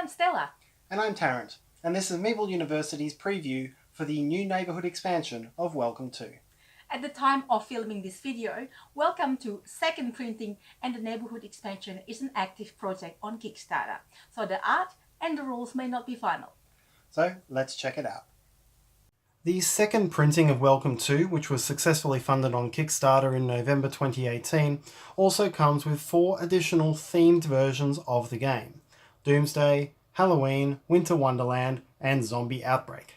I'm Stella. And I'm Tarrant, and this is Meeple University's preview for the new Neighbourhood expansion of Welcome To. At the time of filming this video, Welcome To second printing and the Neighbourhood expansion is an active project on Kickstarter, so the art and the rules may not be final. So let's check it out. The second printing of Welcome To, which was successfully funded on Kickstarter in November 2018, also comes with 4 additional themed versions of the game: Doomsday, Halloween, Winter Wonderland, and Zombie Outbreak.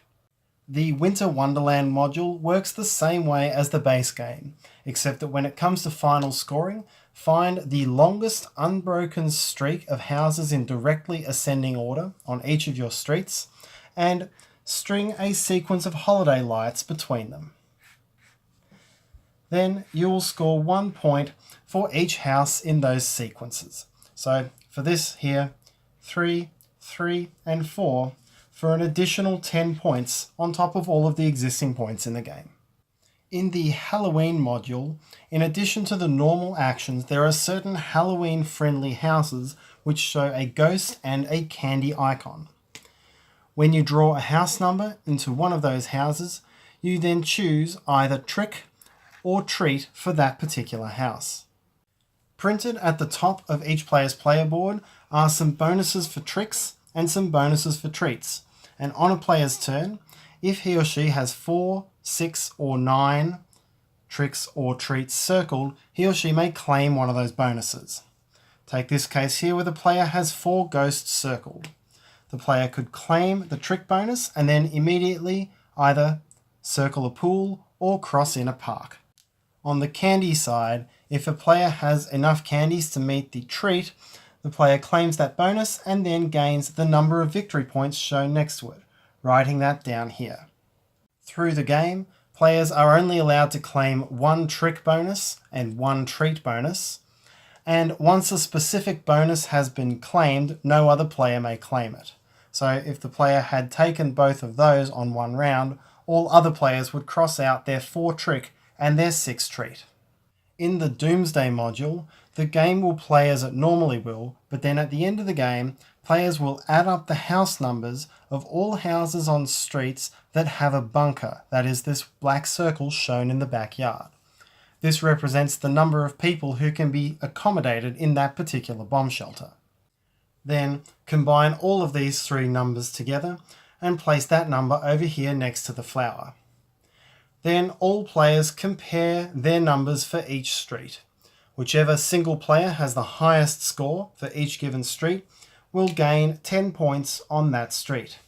The Winter Wonderland module works the same way as the base game, except that when it comes to final scoring, find the longest unbroken streak of houses in directly ascending order on each of your streets, and string a sequence of holiday lights between them. Then you will score 1 point for each house in those sequences. So for this here, 3, 3, and 4 for an additional 10 points on top of all of the existing points in the game. In the Halloween module, in addition to the normal actions, there are certain Halloween-friendly houses which show a ghost and a candy icon. When you draw a house number into one of those houses, you then choose either trick or treat for that particular house. Printed at the top of each player's player board are some bonuses for tricks and some bonuses for treats. And on a player's turn, if he or she has 4, 6, or 9 tricks or treats circled, he or she may claim one of those bonuses. Take this case here where the player has 4 ghosts circled. The player could claim the trick bonus and then immediately either circle a pool or cross in a park. On the candy side, if a player has enough candies to meet the treat, the player claims that bonus and then gains the number of victory points shown next to it, writing that down here. Through the game, players are only allowed to claim 1 trick bonus and 1 treat bonus, and once a specific bonus has been claimed, no other player may claim it. So if the player had taken both of those on one round, all other players would cross out their 4 trick and their 6 treat. In the Doomsday module, the game will play as it normally will, but then at the end of the game, players will add up the house numbers of all houses on streets that have a bunker, that is, this black circle shown in the backyard. This represents the number of people who can be accommodated in that particular bomb shelter. Then combine all of these 3 numbers together and place that number over here next to the flower. Then all players compare their numbers for each street. Whichever single player has the highest score for each given street will gain 10 points on that street.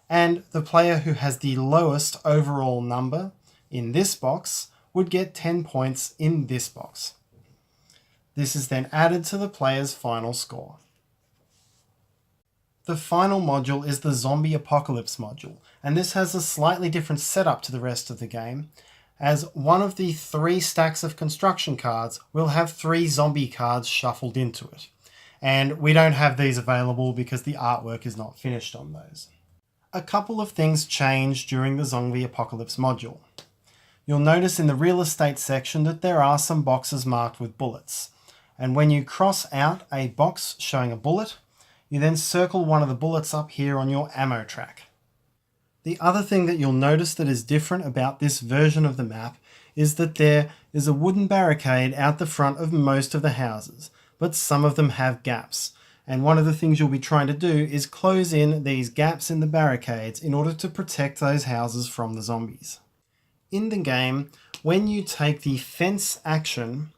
And the player who has the lowest overall number in this box would get 10 points in this box. This is then added to the player's final score. The final module is the Zombie Apocalypse module, and this has a slightly different setup to the rest of the game, as one of the 3 stacks of construction cards will have 3 zombie cards shuffled into it. And we don't have these available because the artwork is not finished on those. A couple of things change during the Zombie Apocalypse module. You'll notice in the real estate section that there are some boxes marked with bullets. And when you cross out a box showing a bullet, you then circle one of the bullets up here on your ammo track. The other thing that you'll notice that is different about this version of the map is that there is a wooden barricade out the front of most of the houses, but some of them have gaps. And one of the things you'll be trying to do is close in these gaps in the barricades in order to protect those houses from the zombies. In the game, when you take the fence action,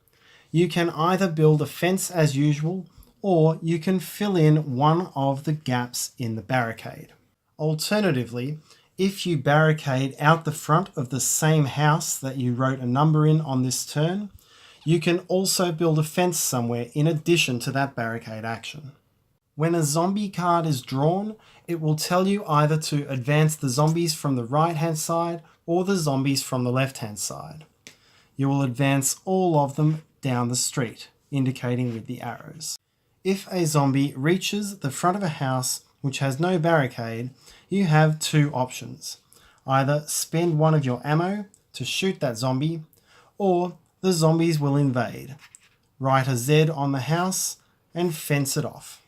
you can either build a fence as usual, or you can fill in one of the gaps in the barricade. Alternatively, if you barricade out the front of the same house that you wrote a number in on this turn, you can also build a fence somewhere in addition to that barricade action. When a zombie card is drawn, it will tell you either to advance the zombies from the right-hand side or the zombies from the left-hand side. You will advance all of them down the street, indicating with the arrows. If a zombie reaches the front of a house which has no barricade, you have 2 options. Either spend one of your ammo to shoot that zombie, or the zombies will invade. Write a Z on the house and fence it off.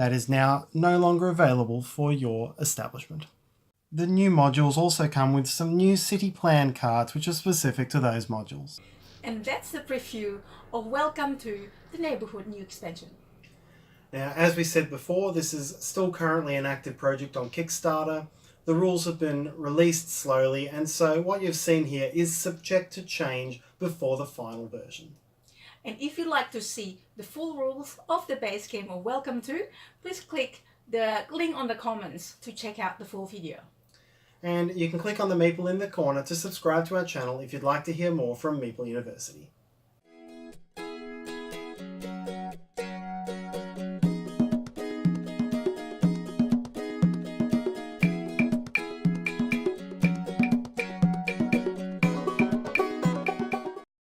that is now no longer available for your establishment. The new modules also come with some new city plan cards which are specific to those modules. And that's the preview of Welcome to the Neighbourhood new expansion. Now, as we said before, this is still currently an active project on Kickstarter. The rules have been released slowly, and so what you've seen here is subject to change before the final version. And if you'd like to see the full rules of the base game of Welcome to, please click the link on the comments to check out the full video. And you can click on the Meeple in the corner to subscribe to our channel if you'd like to hear more from Meeple University.